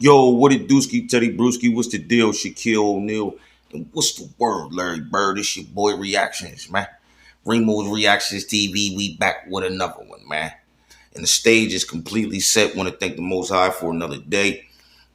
Yo, what it dooski, Teddy Brewski? What's the deal, Shaquille O'Neal? And what's the word, Larry Bird? It's your boy Reactions, man. Remo's Reactions TV. We back with another one, man. And the stage is completely set. Want to thank the Most High for another day.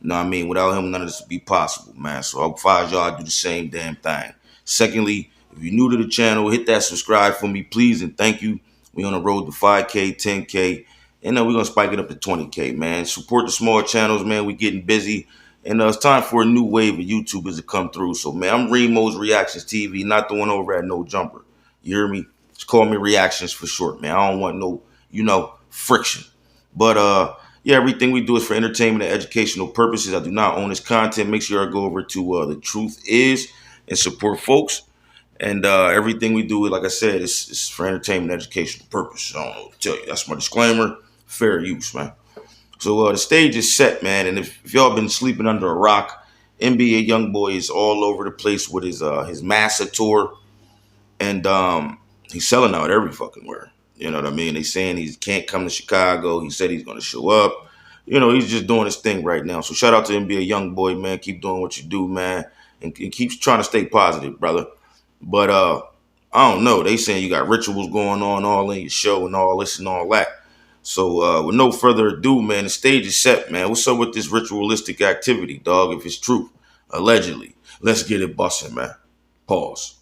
You know what I mean? Without him, none of this would be possible, man. So I advise y'all to do the same damn thing. Secondly, if you're new to the channel, hit that subscribe for me, please, and thank you. We on the road to 5K, 10K. And then we're going to spike it up to 20K, man. Support the small channels, man. We getting busy. And it's time for a new wave of YouTubers to come through. So, man, I'm Remo's Reactions TV, not the one over at No Jumper. You hear me? Just call me Reactions for short, man. I don't want no, friction. But, yeah, everything we do is for entertainment and educational purposes. I do not own this content. Make sure I go over to The Truth Is and support folks. And everything we do, like I said, is for entertainment and educational purposes. I don't know what to tell you. That's my disclaimer. Fair use, man. So the stage is set, man. And if y'all been sleeping under a rock, NBA YoungBoy is all over the place with his MASA tour. And he's selling out every fucking where. You know what I mean? They saying he can't come to Chicago. He said he's going to show up. You know, he's just doing his thing right now. So shout out to NBA YoungBoy, man. Keep doing what you do, man. And keep trying to stay positive, brother. But I don't know. They saying you got rituals going on all in your show and all this and all that. So with no further ado, man, the stage is set, man. What's up with this ritualistic activity, dog? If it's true, allegedly. Let's get it busting, man. Pause.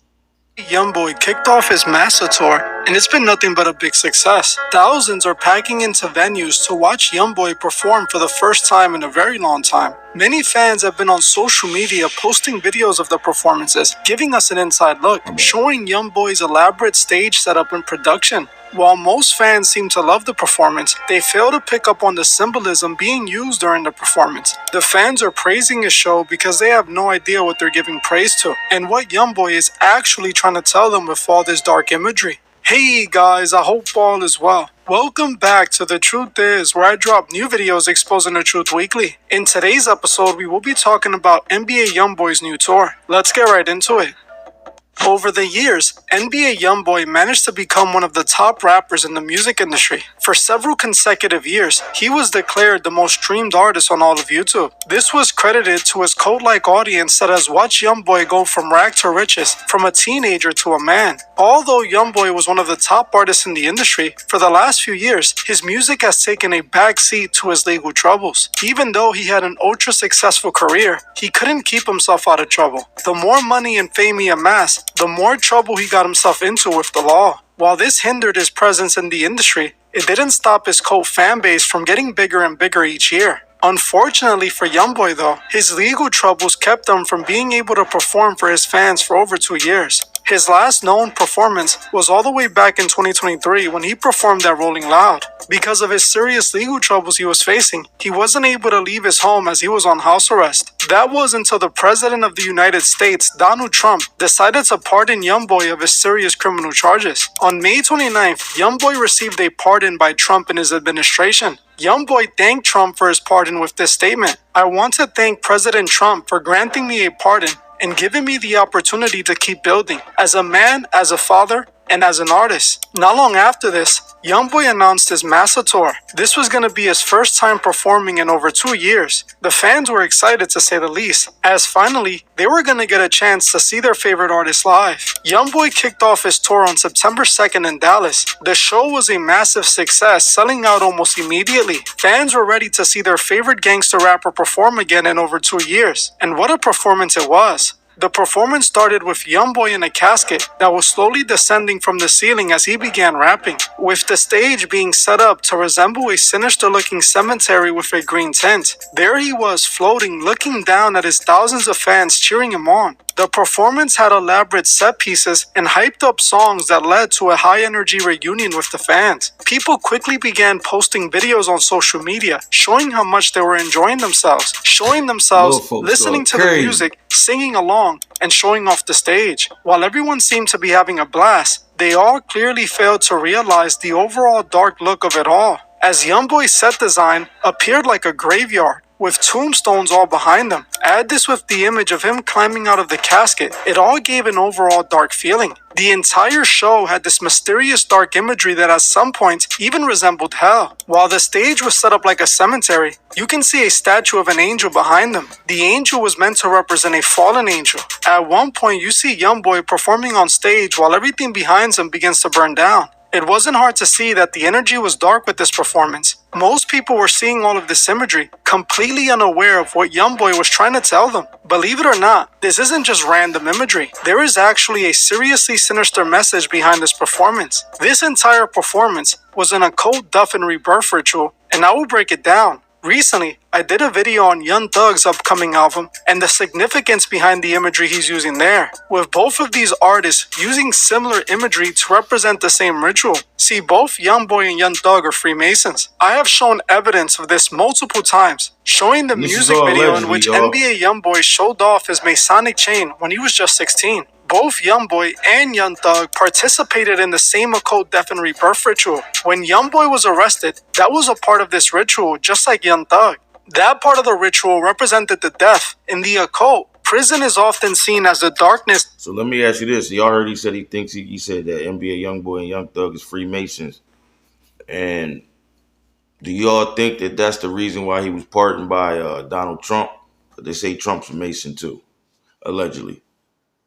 YoungBoy kicked off his MASA tour, and it's been nothing but a big success. Thousands are packing into venues to watch YoungBoy perform for the first time in a very long time. Many fans have been on social media posting videos of the performances, giving us an inside look, showing YoungBoy's elaborate stage setup and production. While most fans seem to love the performance, they fail to pick up on the symbolism being used during the performance. The fans are praising his show because they have no idea what they're giving praise to, and what YoungBoy is actually trying to tell them with all this dark imagery. Hey guys, I hope all is well. Welcome back to The Truth Is, where I drop new videos exposing the truth weekly. In today's episode, we will be talking about NBA YoungBoy's new tour. Let's get right into it. Over the years, NBA YoungBoy managed to become one of the top rappers in the music industry. For several consecutive years, he was declared the most streamed artist on all of YouTube. This was credited to his cult-like audience that has watched YoungBoy go from rag to riches, from a teenager to a man. Although YoungBoy was one of the top artists in the industry, for the last few years, his music has taken a back seat to his legal troubles. Even though he had an ultra-successful career, he couldn't keep himself out of trouble. The more money and fame he amassed, the more trouble he got himself into with the law. While this hindered his presence in the industry, it didn't stop his cult fan base from getting bigger and bigger each year. Unfortunately for YoungBoy though, his legal troubles kept him from being able to perform for his fans for over 2 years. His last known performance was all the way back in 2023 when he performed at Rolling Loud. Because of his serious legal troubles he was facing, he wasn't able to leave his home as he was on house arrest. That was until the President of the United States, Donald Trump, decided to pardon YoungBoy of his serious criminal charges. On May 29th, YoungBoy received a pardon by Trump and his administration. YoungBoy thanked Trump for his pardon with this statement: "I want to thank President Trump for granting me a pardon and giving me the opportunity to keep building, as a man, as a father, and as an artist." Not long after this, YoungBoy announced his MASA tour. This was going to be his first time performing in over 2 years. The fans were excited to say the least, as finally, they were going to get a chance to see their favorite artist live. YoungBoy kicked off his tour on September 2nd in Dallas. The show was a massive success, selling out almost immediately. Fans were ready to see their favorite gangster rapper perform again in over 2 years. And what a performance it was. The performance started with YoungBoy in a casket that was slowly descending from the ceiling as he began rapping, with the stage being set up to resemble a sinister-looking cemetery with a green tint. There he was, floating, looking down at his thousands of fans cheering him on. The performance had elaborate set pieces and hyped up songs that led to a high-energy reunion with the fans. People quickly began posting videos on social media, showing how much they were enjoying themselves, listening to the music, singing along, and showing off the stage. While everyone seemed to be having a blast, they all clearly failed to realize the overall dark look of it all, as YoungBoy's set design appeared like a graveyard. with tombstones all behind them. Add this with the image of him climbing out of the casket. It all gave an overall dark feeling. The entire show had this mysterious dark imagery that at some points even resembled hell. While the stage was set up like a cemetery, you can see a statue of an angel behind them. The angel was meant to represent a fallen angel. At one point, you see Youngboy performing on stage while everything behind him begins to burn down. It wasn't hard to see that the energy was dark with this performance. Most people were seeing all of this imagery, completely unaware of what Youngboy was trying to tell them. Believe it or not, this isn't just random imagery. There is actually a seriously sinister message behind this performance. This entire performance was an occult death and rebirth ritual, and I will break it down. Recently, I did a video on Young Thug's upcoming album and the significance behind the imagery he's using there, with both of these artists using similar imagery to represent the same ritual. See, both Youngboy and Young Thug are Freemasons. I have shown evidence of this multiple times, showing the music video in which NBA Youngboy showed off his Masonic chain when he was just 16. Both Youngboy and Young Thug participated in the same occult death and rebirth ritual. When Youngboy was arrested, that was a part of this ritual, just like Young Thug. That part of the ritual represented the death. In the occult, prison is often seen as the darkness. So let me ask you this. He already said he thinks he said that NBA Youngboy and Young Thug is Freemasons. And do y'all think that that's the reason why he was pardoned by Donald Trump? But they say Trump's a Mason too, allegedly.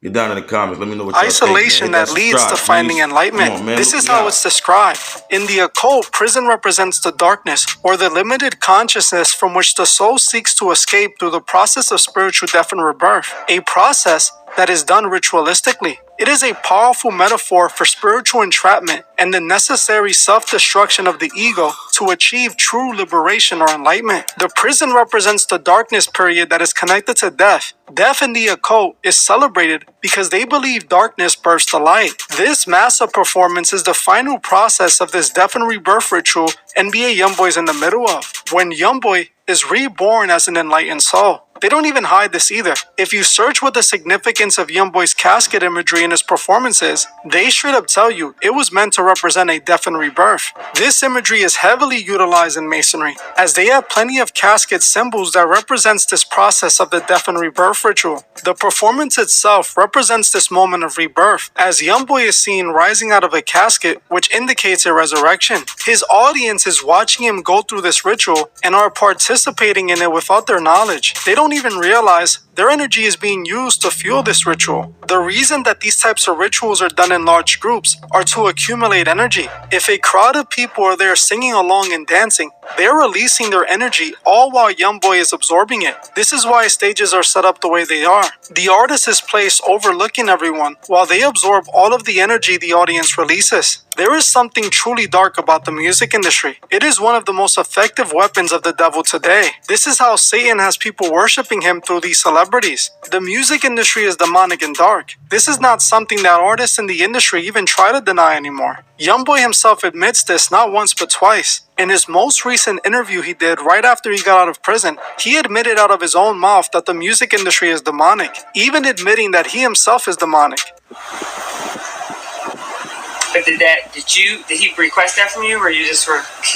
Get down in the comments. Let me know what y'all Isolation think, that leads to finding enlightenment. On, this is how it's described. In the occult, prison represents the darkness, or the limited consciousness from which the soul seeks to escape through the process of spiritual death and rebirth. A process that is done ritualistically. It is a powerful metaphor for spiritual entrapment and the necessary self-destruction of the ego to achieve true liberation or enlightenment. The prison represents the darkness period that is connected to death. Death in the occult is celebrated because they believe darkness bursts the light. This MASA performance is the final process of this death and rebirth ritual NBA Youngboy is in the middle of, when Youngboy is reborn as an enlightened soul. They don't even hide this either. If you search what the significance of Youngboy's casket imagery in his performance is, they straight up tell you it was meant to represent a death and rebirth. This imagery is heavily utilized in Masonry, as they have plenty of casket symbols that represents this process of the death and rebirth ritual. The performance itself represents this moment of rebirth, as Youngboy is seen rising out of a casket, which indicates a resurrection. His audience is watching him go through this ritual and are participating in it without their knowledge. They don't even realize their energy is being used to fuel this ritual. The reason that these types of rituals are done in large groups are to accumulate energy. If a crowd of people are there singing along and dancing, they're releasing their energy all while Youngboy is absorbing it. This is why stages are set up the way they are. The artist is placed overlooking everyone while they absorb all of the energy the audience releases. There is something truly dark about the music industry. It is one of the most effective weapons of the devil today. This is how Satan has people worshiping him through these celebrities. The music industry is demonic and dark. This is not something that artists in the industry even try to deny anymore. Youngboy himself admits this not once but twice. In his most recent interview he did right after he got out of prison, he admitted out of his own mouth that the music industry is demonic, even admitting that he himself is demonic. But did he request that from you, or you just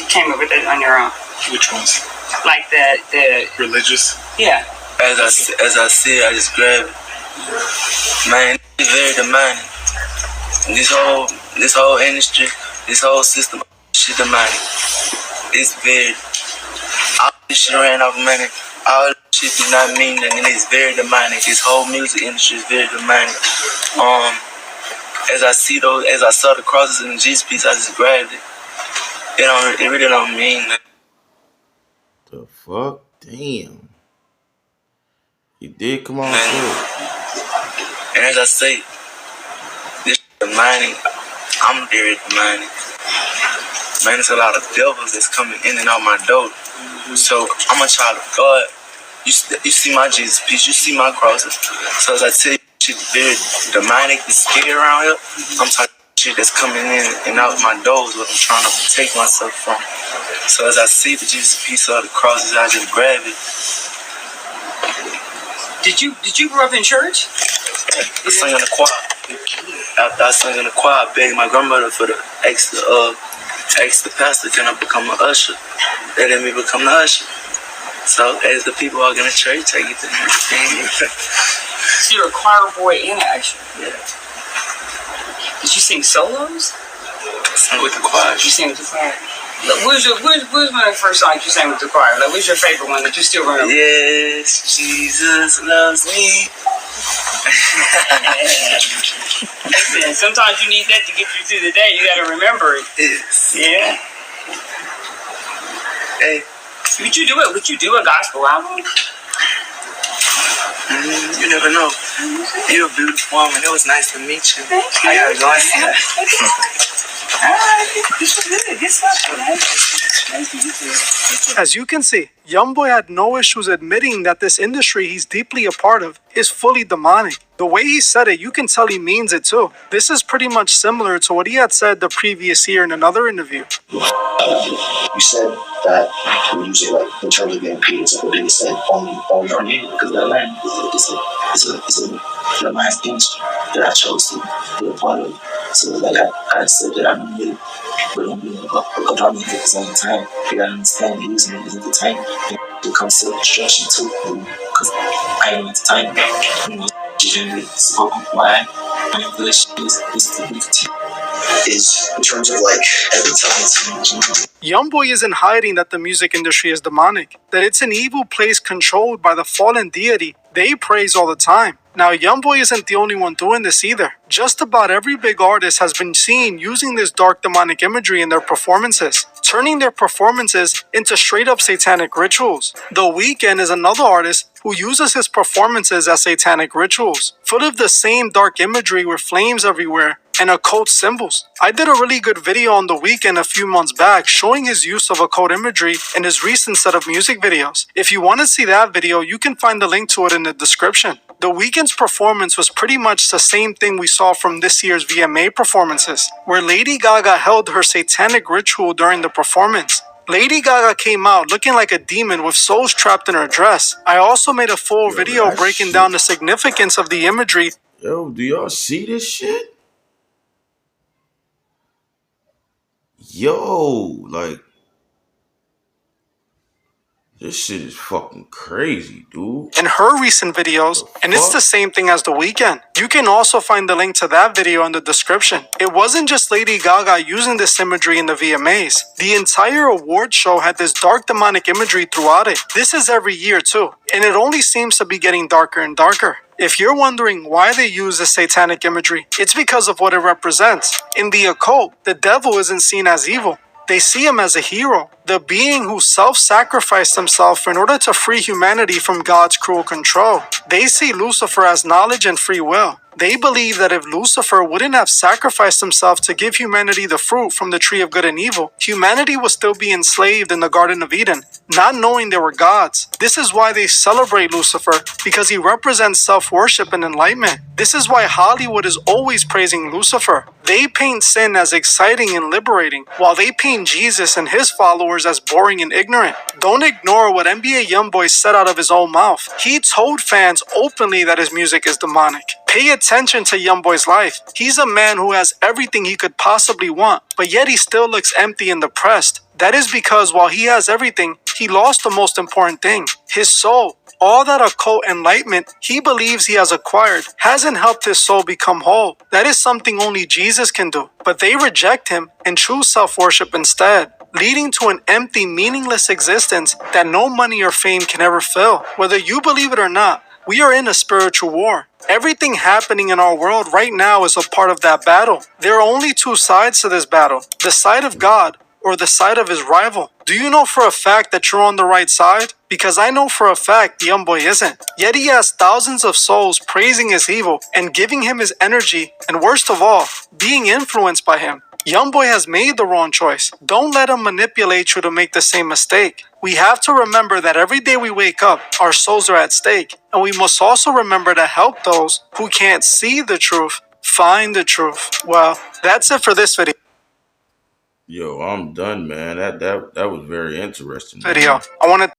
came up with it on your own? Which ones? Like the religious? Yeah. As I said, I just grabbed it. Man, it's very demanding. This whole industry, this whole system, shit demanding. It's very, all this shit ran off money. All this shit do not mean nothing. It's very demanding. This whole music industry is very demanding. As I saw the crosses in the Jesus piece, I just grabbed it. It really don't mean nothing. The fuck? Damn. He did come on good. And as I say, this demanding, I'm very demanding. Man, there's a lot of devils that's coming in and out my door. So I'm a child of God. You see my Jesus piece, you see my crosses. So as I tell you, shit very demonic and scary around here. I'm talking shit that's coming in and out my doors, what I'm trying to protect myself from. So as I see the Jesus piece or the crosses, I just grab it. Did you grow up in church? I sang in the choir. After I sang in the choir, I begged my grandmother for the ask the pastor, can I become an usher? They let me become the usher. So as the people walk in the church, I get to sing. So you're a choir boy and an usher. Yeah. Did you sing solos? Sing with the choir. Did you sing with the choir? Look, who's one of the first songs you sang with the choir? Like, who's your favorite one that you still remember? Yes, Jesus loves me. Listen, sometimes you need that to get you through the day. You gotta remember it. Yes. Yeah. Hey. Would you do a gospel album? You never know. You're a beautiful woman. It was nice to meet you. Thank you. I gotta go. Alright, this was good. Good stuff, man. Nice to meet you. As you can see, Youngboy had no issues admitting that this industry he's deeply a part of is fully demonic. The way he said it, you can tell he means it too. This is pretty much similar to what he had said the previous year in another interview. You said that we use it like in terms of getting paid, it's like the biggest thing only our name, because that land is a last industry that I chose to be a part of. So like I said that I'm really a government at the same time. You gotta understand using it as entertainment. It comes to destruction too, because I am entertainment. You know, generally spoken why I feel this shit is in terms of like advertising. Youngboy isn't hiding that the music industry is demonic, that it's an evil place controlled by the fallen deity they praise all the time. Now, Youngboy isn't the only one doing this either. Just about every big artist has been seen using this dark demonic imagery in their performances, turning their performances into straight-up satanic rituals. The Weeknd is another artist who uses his performances as satanic rituals, full of the same dark imagery with flames everywhere and occult symbols. I did a really good video on The Weeknd a few months back showing his use of occult imagery in his recent set of music videos. If you want to see that video, you can find the link to it in the description. The Weeknd's performance was pretty much the same thing we saw from this year's VMA performances, where Lady Gaga held her satanic ritual during the performance. Lady Gaga came out looking like a demon with souls trapped in her dress. I also made a full video breaking down the significance of the imagery. Yo, do y'all see this shit? Yo, like, this shit is fucking crazy, dude. In her recent videos, and it's the same thing as The Weeknd. You can also find the link to that video in the description. It wasn't just Lady Gaga using this imagery in the VMAs. The entire award show had this dark demonic imagery throughout it. This is every year too, and it only seems to be getting darker and darker. If you're wondering why they use this satanic imagery, it's because of what it represents. In the occult, the devil isn't seen as evil. They see him as a hero, the being who self-sacrificed himself in order to free humanity from God's cruel control. They see Lucifer as knowledge and free will. They believe that if Lucifer wouldn't have sacrificed himself to give humanity the fruit from the tree of good and evil, humanity would still be enslaved in the Garden of Eden, not knowing they were gods. This is why they celebrate Lucifer, because he represents self-worship and enlightenment. This is why Hollywood is always praising Lucifer. They paint sin as exciting and liberating, while they paint Jesus and his followers as boring and ignorant. Don't ignore what NBA Youngboy said out of his own mouth. He told fans openly that his music is demonic. Pay attention to Youngboy's life. He's a man who has everything he could possibly want, but yet he still looks empty and depressed. That is because while he has everything, he lost the most important thing, his soul. All that occult enlightenment he believes he has acquired hasn't helped his soul become whole. That is something only Jesus can do. But they reject him and choose self-worship instead, leading to an empty, meaningless existence that no money or fame can ever fill. Whether you believe it or not, we are in a spiritual war. Everything happening in our world right now is a part of that battle. There are only two sides to this battle, the side of God or the side of his rival. Do you know for a fact that you're on the right side? Because I know for a fact the Youngboy isn't. Yet he has thousands of souls praising his evil and giving him his energy, and worst of all, being influenced by him. Youngboy has made the wrong choice. Don't let him manipulate you to make the same mistake. We have to remember that every day we wake up, our souls are at stake. And we must also remember to help those who can't see the truth find the truth. Well, that's it for this video. Yo, I'm done, man. That was very interesting. I want to